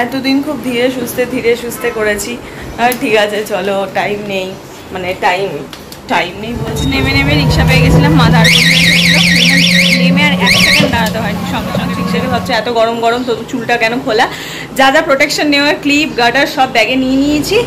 এতদিন খুব ধীরে সুস্থে করেছি। আর ঠিক আছে চলো, টাইম নেই, মানে টাইম নেই বলছি। নেমে রিক্সা পেয়ে গেছিলাম, মা দাঁড় নেমে আর 1 সেকেন্ড দাঁড়াতে হয়নি, সঙ্গে সঙ্গে রিক্সাকে ভাবছে এত গরম তো চুলটা কেন খোলা। যা প্রোটেকশন নেওয়ার ক্লিপ গার্ডার সব ব্যাগে নিয়ে নিয়েছি।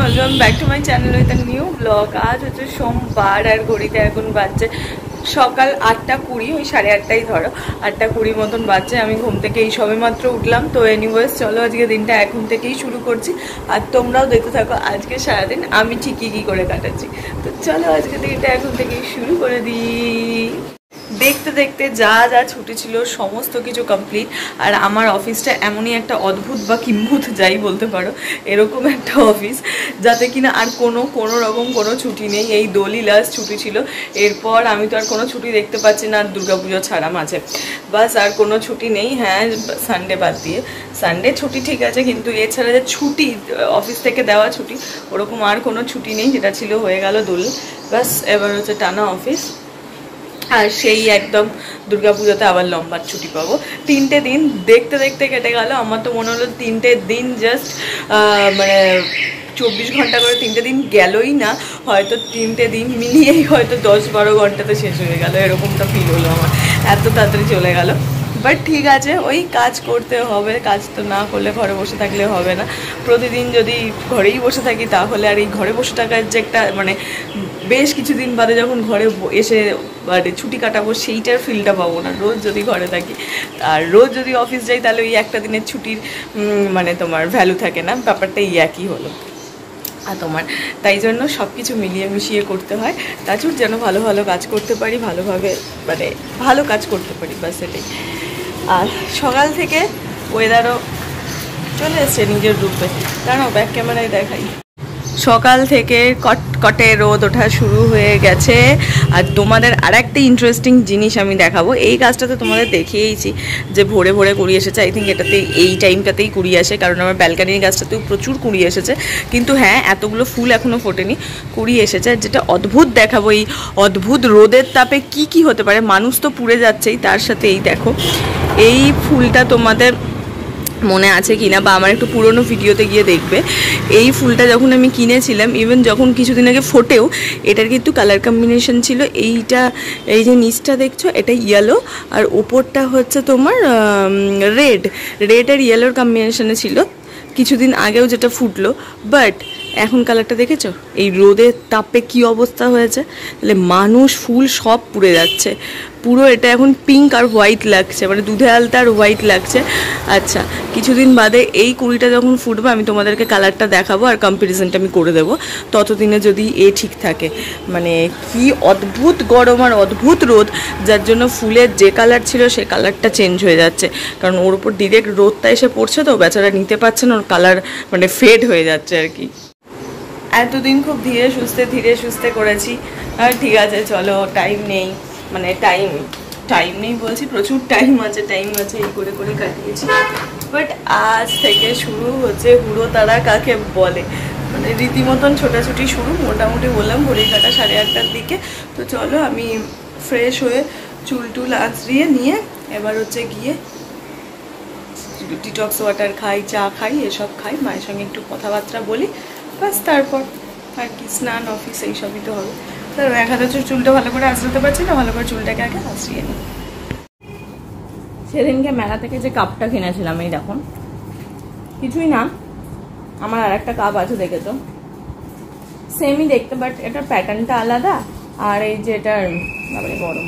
Welcome back to my channel with a new blog. আজ হচ্ছে সোমবার আর ঘড়িতে এখন বাজছে সকাল 8:20, ওই 8:30 ধরো, 8:20 মতন বাজছে। আমি ঘুম থেকে এই সবে মাত্র উঠলাম। তো এনিওয়েজ চলো আজকে দিনটা এখন থেকেই শুরু করছি, আর তোমরাও দেখতে থাকো আজকে সারাদিন আমি ঠিক কী করে কাটাচ্ছি। তো চলো আজকে দিনটা এখন থেকেই শুরু করে দিই। দেখতে দেখতে যা ছুটি ছিল সমস্ত কিছু কমপ্লিট। আর আমার অফিসটা এমনই একটা অদ্ভুত বা কিম্ভূত যাই বলতে পারো, এরকম একটা অফিস যাতে কিনা আর কোনো রকম কোনো ছুটি নেই। এই দোলই লাস্ট ছুটি ছিল, এরপর আমি তো আর কোনো ছুটি দেখতে পাচ্ছি না, দুর্গাপুজো ছাড়া মাঝে বাস আর কোনো ছুটি নেই। হ্যাঁ, সানডে বাদ দিয়ে, সানডে ছুটি ঠিক আছে, কিন্তু এছাড়া যে ছুটি অফিস থেকে দেওয়া ছুটি ওরকম আর কোনো ছুটি নেই। যেটা ছিল হয়ে গেল দোল, বাস এবার হচ্ছে টানা অফিস। আর সেই একদম দুর্গাপুজোতে আবার লম্বা ছুটি পাবো। 3টে দিন দেখতে দেখতে কেটে গেল। আমার তো মনে হলো 3টে দিন জাস্ট মানে 24 ঘন্টা করে 3টে দিন গেলই না, হয়তো 3টে দিন মিলিয়েই হয়তো 10-12 ঘন্টাতে শেষ হয়ে গেল, এরকমটা ফিল হলো আমার, এত তাড়াতাড়ি চলে গেল। বাট ঠিক আছে, ওই কাজ করতে হবে, কাজ তো না করলে ঘরে বসে থাকলে হবে না। প্রতিদিন যদি ঘরেই বসে থাকি তাহলে আর এই ঘরে বসে থাকার যে একটা মানে বেশ কিছুদিন বাদে যখন ঘরে এসে মানে ছুটি কাটাবো সেইটার ফিলটা পাবো না রোজ যদি ঘরে থাকি। আর রোজ যদি অফিস যাই তাহলে ওই একটা দিনের ছুটির মানে তোমার ভ্যালু থাকে না, ব্যাপারটা একই হলো। আর তোমার তাই জন্য সব কিছু মিলিয়ে মিশিয়ে করতে হয়, তাছাড়া যেন ভালো কাজ করতে পারি, ভালোভাবে মানে ভালো কাজ করতে পারি, বাস এটাই। আর সকাল থেকে ওয়েদারও চলে এসছে নিজের রূপে, দাঁড়াও ব্যাক ক্যামেরায় দেখাই। সকাল থেকে কটকটে রোদ ওঠা শুরু হয়ে গেছে। আর তোমাদের আর একটা ইন্টারেস্টিং জিনিস আমি দেখাবো। এই গাছটাতে তোমাদের দেখিয়েইছি যে ভোরে কুড়ি এসেছে। আই থিঙ্ক এটাতে এই টাইমটাতেই কুড়ি আসে, কারণ আমার ব্যালকানির গাছটাতেও প্রচুর কুড়ি এসেছে, কিন্তু হ্যাঁ এতগুলো ফুল এখনও ফোটেনি, কুড়ি এসেছে। যেটা অদ্ভুত দেখাবো, এই অদ্ভুত রোদের তাপে কি হতে পারে, মানুষ তো পুড়ে যাচ্ছেই, তার সাথে এই দেখো এই ফুলটা তোমাদের মনে আছে কিনা বা আমার একটু পুরনো ভিডিওতে গিয়ে দেখবে। এই ফুলটা যখন আমি কিনেছিলাম, ইভেন যখন কিছুদিন আগে ফোটেও, এটার কিন্তু কালার কম্বিনেশন ছিল এইটা, এই যে নিচটা দেখছো এটা ইয়েলো আর ওপরটা হচ্ছে তোমার রেড আর ইয়েলোর কম্বিনেশনে ছিল কিছুদিন আগেও যেটা ফুটলো। বাট এখন কালারটা দেখেছো, এই রোদের তাপে কি অবস্থা হয়েছে, তাহলে মানুষ ফুল সব পুড়ে যাচ্ছে পুরো। এটা এখন পিঙ্ক আর হোয়াইট লাগছে, মানে দুধে আলতা আর হোয়াইট লাগছে। আচ্ছা, কিছুদিন বাদে এই কুড়িটা যখন ফুটবে আমি তোমাদেরকে কালারটা দেখাবো আর কম্পারিজনটা আমি করে দেবো, ততদিনে যদি ঠিক থাকে। মানে কি অদ্ভুত গরম আর অদ্ভুত রোদ, যার জন্য ফুলের যে কালার ছিল সে কালারটা চেঞ্জ হয়ে যাচ্ছে, কারণ ওর উপর ডিরেক্ট রোদটা এসে পড়ছে, তো বেচারা নিতে পারছে না, ওর কালার মানে ফেড হয়ে যাচ্ছে আর কি। এতদিন খুব ধীরে সুস্থে করেছি। আর ঠিক আছে চলো, টাইম নেই, মানে টাইম নেই বলছি, প্রচুর টাইম আছে এই করে কাটিয়েছি। বাট আজ থেকে শুরু হচ্ছে হুড়োতাড়া কাকে বলে, মানে রীতিমতন ছোটাছুটি শুরু। মোটামুটি বললাম ঘড়ির কাটা 8:30টার দিকে। তো চলো আমি ফ্রেশ হয়ে চুল আঁচড়িয়ে নিয়ে এবার হচ্ছে গিয়ে ডিটক্স ওয়াটার খাই, চা খাই, এসব খাই, মায়ের সঙ্গে একটু কথাবার্তা বলি, বাস তারপর আর কি স্নান, অফিস এইসবই তো হবে। তার এক হাতে চুলটা ভালো করে আঁচড়াতে পারছি না, ভালো করে চুলটাকে আগে আঁচড়িয়ে নিই। সেদিনকে মেলা থেকে যে কাপটা কিনেছিলাম, এই দেখুন, কিছুই না, আমার আর একটা কাপ আছে দেখেছো, সেমই দেখতে, বাট এটার প্যাটার্নটা আলাদা, আর এই যে এটার তারপরে গরম,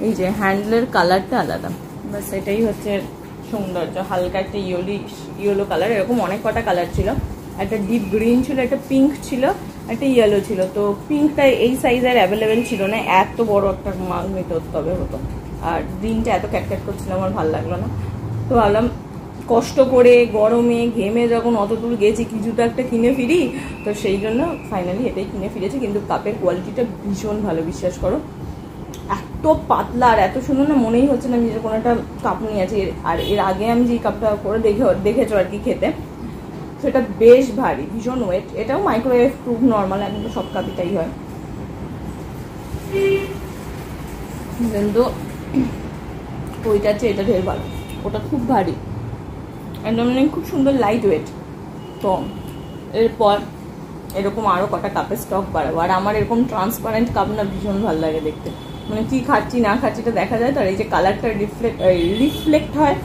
এই যে হ্যান্ডেলের কালারটা আলাদা, বাস এটাই হচ্ছে সৌন্দর্য। হালকা একটা ইয়েলো কালার, এরকম অনেক কটা কালার ছিল, একটা ডিপ গ্রিন ছিল, একটা পিঙ্ক ছিল, একটা ইয়েলো ছিল। তো পিঙ্কটা এই সাইজের অ্যাভেলেবেল ছিল না, এত বড় একটা মাল নিতে তবে হতো, আর গ্রিনটা এত ক্যাটক্যাট করছিল, আমার ভালো লাগলো না। তো ভাবলাম কষ্ট করে গরমে ঘেমে যখন অত দূর গেছি কিছু তো একটা কিনে ফিরি, তো সেই জন্য ফাইনালি এটাই কিনে ফিরেছি। কিন্তু কাপের কোয়ালিটিটা ভীষণ ভালো, বিশ্বাস করো, এত পাতলা আর এত সুন্দর না, মনেই হচ্ছে না নিজের কোনো একটা কাপ নিয়ে আছে। আর এর আগে আমি যে কাপটা করে দেখেছো আর কি খেতে, সেটা বেশ ভারী, ভীষণ ওয়েট। এটাও মাইক্রোওয়েভ প্রুফ, নর্মাল এখন তো সব কাপিটাই হয়, কিন্তু ওইটা হচ্ছে এটা ঢের ভালো। ওটা খুব ভারী, একদম খুব সুন্দর লাইট ওয়েট। তো এরপর এরকম আরও কটা কাপের স্টক বাড়াবো। আর আমার এরকম ট্রান্সপারেন্ট কাপ না ভীষণ ভালো লাগে দেখতে, মানে কি খাচ্ছি না খাচ্ছি এটা দেখা যায়। তো আর এই যে কালারটা রিফ্লেক্ট হয়,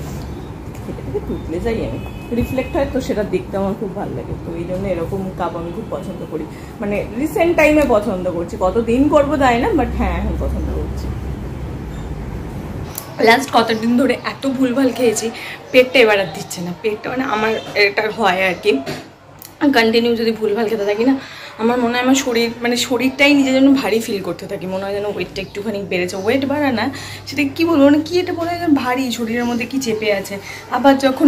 এটা থেকে টুকলে যাই আমি, রিফ্লেক্ট হয়, তো সেটা দেখতে আমার খুব ভালো লাগে। তো এই জন্য এরকম কাপ আমি খুব পছন্দ করি, মানে রিসেন্ট টাইমে পছন্দ করছি, কতদিন করবো তাই না, বাট হ্যাঁ এখন পছন্দ করছি। লাস্ট কতদিন ধরে এত ভুলভাল খেয়েছি, পেটটা এবার আর দিচ্ছে না। পেটটা মানে আমার এটা হয় আর কি, কন্টিনিউ যদি ভুলভাল খেতে থাকি না, আমার মনে হয় আমার শরীর, মানে শরীরটাই নিজের জন্য ভারী ফিল করতে থাকি, মনে হয় যেন ওয়েটটা একটুখানি বেড়েছে। ওয়েট বাড়া না, সেটা কী বলবো, মানে কি এটা মনে হয় যেন ভারী, শরীরের মধ্যে কি চেপে আছে। আবার যখন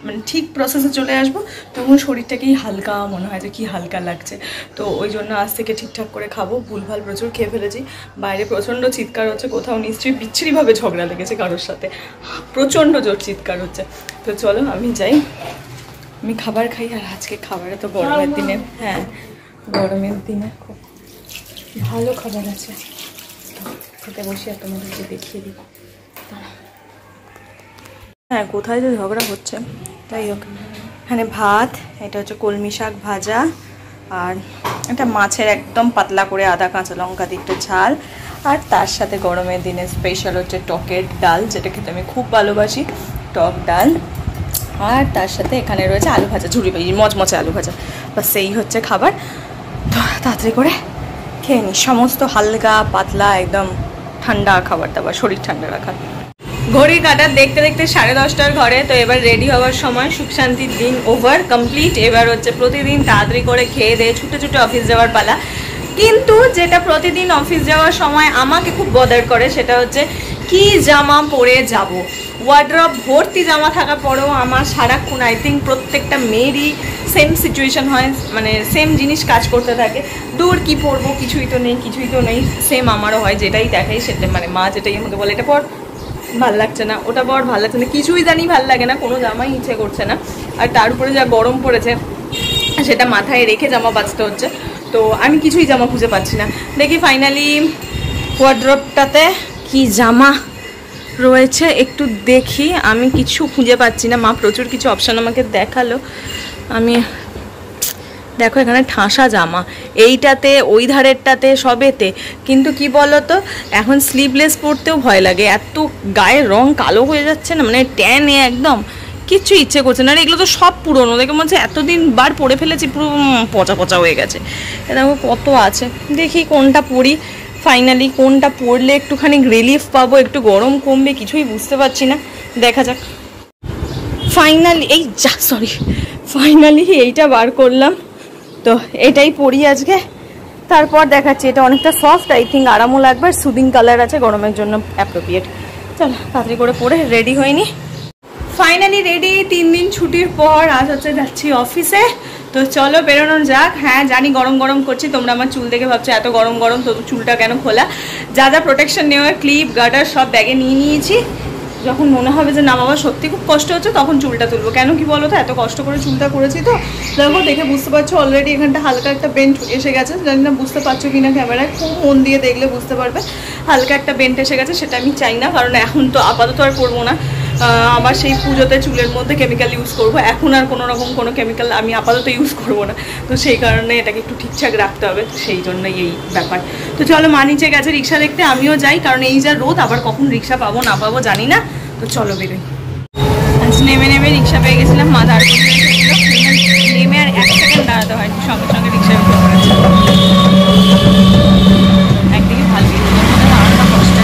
মানে ঠিক প্রসেসে চলে আসবো তখন শরীরটাকেই হালকা মনে হয়, যে কি হালকা লাগছে। তো ওই জন্য আজ থেকে ঠিকঠাক করে খাবো। ভুলভাল প্রচুর খেয়ে ফেলেছি, বাইরে প্রচণ্ড চিৎকার হচ্ছে, কোথাও নিশ্চয়ই বিচ্ছিরিভাবে ঝগড়া লেগেছে কারোর সাথে, প্রচণ্ড জোর চিৎকার হচ্ছে। তো চলো আমি যাই, আমি খাবার খাই। আর আজকে খাবারে তো গরমের দিনে, হ্যাঁ গরমের দিনে খুব ভালো খাবার আছে, খেতে বসে আর তোমাদেরকে দেখিয়ে দিই। হ্যাঁ কোথায় যে ঝগড়া হচ্ছে, তাই হোক। এখানে ভাত, এটা হচ্ছে কলমি শাক ভাজা, আর এটা মাছের একদম পাতলা করে আদা কাঁচা লঙ্কা দিয়ে একটু ঝাল, আর তার সাথে গরমের দিনে স্পেশাল হচ্ছে টকের ডাল, যেটা খেতে আমি খুব ভালোবাসি, টক ডাল। আর তার সাথে এখানে রয়েছে আলু ভাজা, ঝুড়ি ভাজি, মচমচে আলু ভাজা। বাস সেই হচ্ছে খাবার। তো তাড়াতাড়ি করে খেয়ে নিই, সমস্ত হালকা পাতলা একদম ঠান্ডা খাবার দাবার, শরীর ঠান্ডা রাখা। ঘড়ি কাটা দেখতে দেখতে 10:30 ঘরে। তো এবার রেডি হওয়ার সময়, সুখ শান্তির দিন ওভার কমপ্লিট। এবার হচ্ছে প্রতিদিন তাড়াতাড়ি করে খেয়ে দিয়ে ছুটে ছুটে অফিস যাওয়ার পালা। কিন্তু যেটা প্রতিদিন অফিস যাওয়ার সময় আমাকে খুব বদার করে, সেটা হচ্ছে কি জামা পরে যাব। ওয়ার্ড্রপ ভর্তি জামা থাকার পরেও আমার সারাক্ষণ, আই থিঙ্ক প্রত্যেকটা মেয়েরই সেম সিচুয়েশন হয়, মানে সেম জিনিস কাজ করতে থাকে। দূর কি পরবো, কিছুই তো নেই, কিছুই তো নেই। সেম আমারও হয়, যেটাই দেখাই সেটা, মানে মা যেটাই আমাকে বলে এটা পর ভাল লাগছে না, ওটা পর ভাল লাগছে না, কিছুই জানি ভাল লাগে না, কোনো জামাই ইচ্ছে করছে না। আর তার উপরে যা গরম পড়েছে সেটা মাথায় রেখে জামা বাঁচতে হচ্ছে। তো আমি কিছুই জামা খুঁজে পাচ্ছি না। দেখি ফাইনালি ওয়ার্ড্রপটাতে কি জামা রয়েছে একটু দেখি। আমি কিছু খুঁজে পাচ্ছি না, মা প্রচুর কিছু অপশান আমাকে দেখালো। আমি দেখো এখানে ঠাসা জামা, এইটাতে ওই ধারেরটাতে সবেতে, কিন্তু কি বলতো এখন স্লিভলেস পরতেও ভয় লাগে, এত গায়ের রং কালো হয়ে যাচ্ছে না, মানে ট্যানে একদম কিচ্ছু ইচ্ছে করছে না। আর এগুলো তো সব পুরোনো, দেখে মনে হচ্ছে এতদিন বার পরে ফেলেছি, পুরো পচা পচা হয়ে গেছে। দেখো কত আছে, দেখি কোনটা পরি ফাইনালি, কোনটা পরলে একটুখানি রিলিফ পাবো, একটু গরম কমবে, কিছুই বুঝতে পারছি না, দেখা যাক। ফাইনালি ফাইনালি এইটা বার করলাম, তো এটাই পরি আজকে। তারপর দেখাচ্ছি, এটা অনেকটা সফট, আই থিঙ্ক আরামও লাগবে, আর সুদিং কালার আছে, গরমের জন্য অ্যাপ্রোপ্রিয়েট। চলো তাড়াতাড়ি করে পরে রেডি হয়নি। ফাইনালি রেডি, 3 দিন ছুটির পর আজ হচ্ছে যাচ্ছি অফিসে। তো চলো বেরোনো যাক। হ্যাঁ জানি গরম গরম করছি, তোমরা আমার চুল দেখে ভাবছো এত গরম গরম, তো চুলটা কেন খোলা। যা যা প্রোটেকশন নেওয়ার, ক্লিপ গার্ডার সব ব্যাগে নিয়ে নিয়েছি। যখন মনে হবে যে না বাবা সত্যি খুব কষ্ট হচ্ছে, তখন চুলটা তুলবো। কেন কি বলো তো, এত কষ্ট করে চুলটা করেছি, তো দেখো দেখে বুঝতে পারছো অলরেডি এখানটা হালকা একটা বেন্ট এসে গেছে। জানি না বুঝতে পারছো কিনা ক্যামেরায়, খুব মন দিয়ে দেখলে বুঝতে পারবে হালকা একটা বেন্ট এসে গেছে। সেটা আমি চাই না, কারণ এখন তো আপাতত আর করবো না, আবার সেই পুজোতে চুলের মধ্যে কেমিক্যাল ইউজ করবো। এখন আর কোনো রকম কোনো কেমিক্যাল আমি আপাতত ইউজ করবো না, তো সেই কারণে এটাকে একটু ঠিকঠাক রাখতে হবে, তো সেই জন্যই এই ব্যাপার। তো চলো মা নিচে গেছে রিক্সা দেখতে, আমিও যাই, কারণ এই যা রোদ, আবার কখন রিক্সা পাবো না পাবো জানি না। তো চলো বেরোই। আজ নেমে রিক্সা পেয়ে গেছিলাম, মা দাঁড় নেমে আর 1 সেকেন্ড দাঁড়াতে হয়নি, সঙ্গে সঙ্গে রিক্সায় উঠে পড়েছে। একদিকে ভালো দাঁড়ানোটা কষ্ট,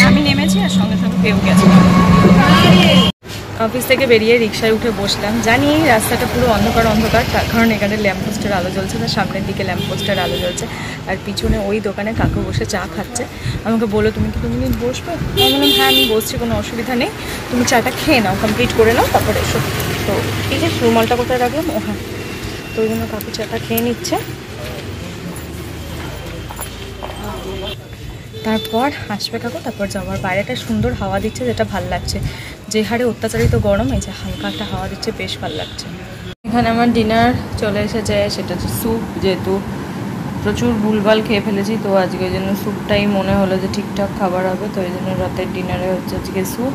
আমি নেমেছি আর সঙ্গে সঙ্গে পেয়েও গেছিলাম। অফিস থেকে বেরিয়ে রিক্সায় উঠে বসলাম। জানি রাস্তাটা পুরো অন্ধকার অন্ধকার, তার কারণ এখানে ল্যাম্পপোস্টের আলো জ্বলছে, তার সামনের দিকে ল্যাম্পপোস্টের আলো জ্বলছে, আর পিছনে ওই দোকানে কাকু বসে চা খাচ্ছে। আমাকে বললো তুমি কি 2 মিনিট বসবে? আমি বললাম হ্যাঁ আমি বসছি, কোনো অসুবিধা নেই, তুমি চাটা খেয়ে নাও, কমপ্লিট করে নাও, তারপরে এসো। তো এই যে রুমালটা কোথায় রাখলাম, ও হ্যাঁ, তো ওই জন্য কাকু চাটা খেয়ে নিচ্ছে। তারপর আসবে কাকু, তারপর যাওয়ার বাইরেটা সুন্দর হাওয়া দিচ্ছে, যেটা ভাল লাগছে। যে হারে অত্যাচারিত গরম, এই যে হালকা একটা হাওয়া দিচ্ছে, বেশ ভাল লাগছে। এখানে আমার ডিনার চলে এসেছে, সেটা হচ্ছে স্যুপ। যেহেতু প্রচুর ভুলভাল খেয়ে ফেলেছি, তো আজকে ওই জন্য স্যুপটাই মনে হলো যে ঠিকঠাক খাবার হবে, তো এই জন্য রাতের ডিনারে হচ্ছে আজকে স্যুপ।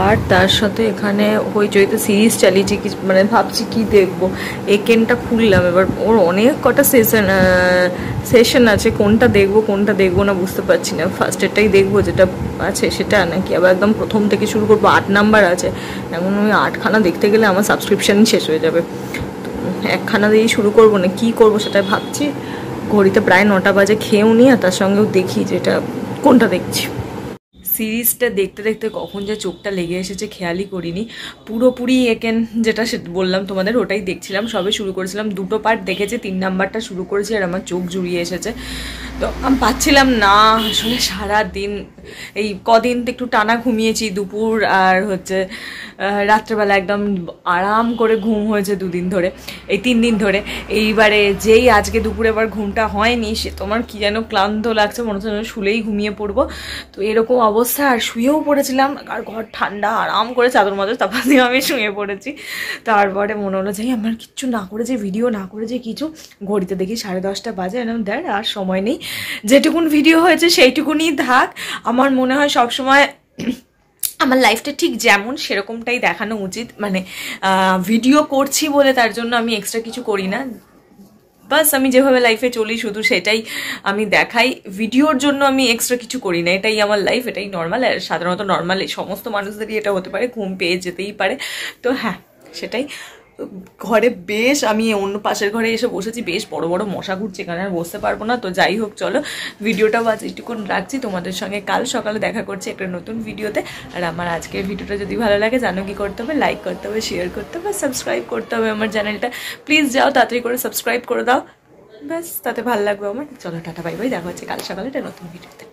আর তার সাথে এখানে হইচইতে সিরিজ চালিয়েছি, মানে ভাবছি কি দেখবো। একেনটা খুললাম, এবার ওর অনেক কটা সেশন আছে, কোনটা দেখবো না বুঝতে পারছি না। ফার্স্টেরটাই দেখবো যেটা আছে সেটা, নাকি আবার একদম প্রথম থেকে শুরু করবো। 8 নাম্বার আছে, এমন ওই 8খানা দেখতে গেলে আমার সাবস্ক্রিপশানই শেষ হয়ে যাবে। তো একখানা দিয়েই শুরু করবো না কি করবো সেটাই ভাবছি। ঘড়িতে প্রায় 9টা বাজে, খেয়েও নি, আর তার সঙ্গেও দেখি যেটা কোনটা দেখছি। সিরিজটা দেখতে দেখতে কখন যে চোখটা লেগে এসেছে খেয়ালই করিনি। পুরোপুরি একেন যেটা বললাম তোমাদের, ওটাই দেখছিলাম। সবে শুরু করেছিলাম, 2টো পার্ট দেখেছি, 3 নাম্বারটা শুরু করেছি, আর আমার চোখ জুড়িয়ে এসেছে। তো আমি পাচ্ছিলাম না আসলে। সারা দিন এই কদিন তো একটু টানা ঘুমিয়েছি, দুপুর আর হচ্ছে রাত্রেবেলা একদম আরাম করে ঘুম হয়েছে 2 দিন ধরে, এই 3 দিন ধরে। এইবারে যেই আজকে দুপুরে আবার ঘুমটা হয়নি, সে তোমার কি যেন ক্লান্ত লাগছে, মনে হচ্ছে শুলেই ঘুমিয়ে পড়বো। তো এরকম অবস্থা, আর শুয়েও পড়েছিলাম, আর ঘর ঠান্ডা, আরাম করে চাদর মাদর তারপর দিয়ে আমি শুয়ে পড়েছি। তারপরে মনে হলো যাই আমার কিচ্ছু না করে, যে ভিডিও না করে যে কিছু। ঘড়িতে দেখি 10:30 বাজে, এরকম দেখ আর সময় নেই, যেটুকুন ভিডিও হয়েছে সেইটুকুনি থাক। আমার মনে হয় সবসময় আমার লাইফটা ঠিক যেমন সেরকমটাই দেখানো উচিত। মানে ভিডিও করছি বলে তার জন্য আমি এক্সট্রা কিছু করি না, বাস আমি যেভাবে লাইফে চলি শুধু সেটাই আমি দেখাই। ভিডিওর জন্য আমি এক্সট্রা কিছু করি না, এটাই আমার লাইফ, এটাই নর্মাল। আর সাধারণত নর্মালি সমস্ত মানুষদেরই এটা হতে পারে, ঘুম পেয়ে যেতেই পারে। তো হ্যাঁ, সেটাই। ঘরে বেশ, আমি অন্য পাশের ঘরে এসে বসেছি, বেশ বড় বড় মশা ঘুরছে, এখানে আর বসতে পারবো না। তো যাই হোক, চলো ভিডিওটা আজ এইটুকুন রাখছি। তোমাদের সঙ্গে কাল সকালে দেখা করছি একটা নতুন ভিডিওতে। আর আমার আজকের ভিডিওটা যদি ভালো লাগে, জানো কি করতে হবে, লাইক করতে হবে, শেয়ার করতে হবে, সাবস্ক্রাইব করতে হবে আমার চ্যানেলটা। প্লিজ যাও তাড়াতাড়ি করে সাবস্ক্রাইব করে দাও, ব্যাস তাতে ভালো লাগবে আমার। চলো টাটা, বাই বাই, দেখা হচ্ছে কাল সকালে একটা নতুন ভিডিওতে।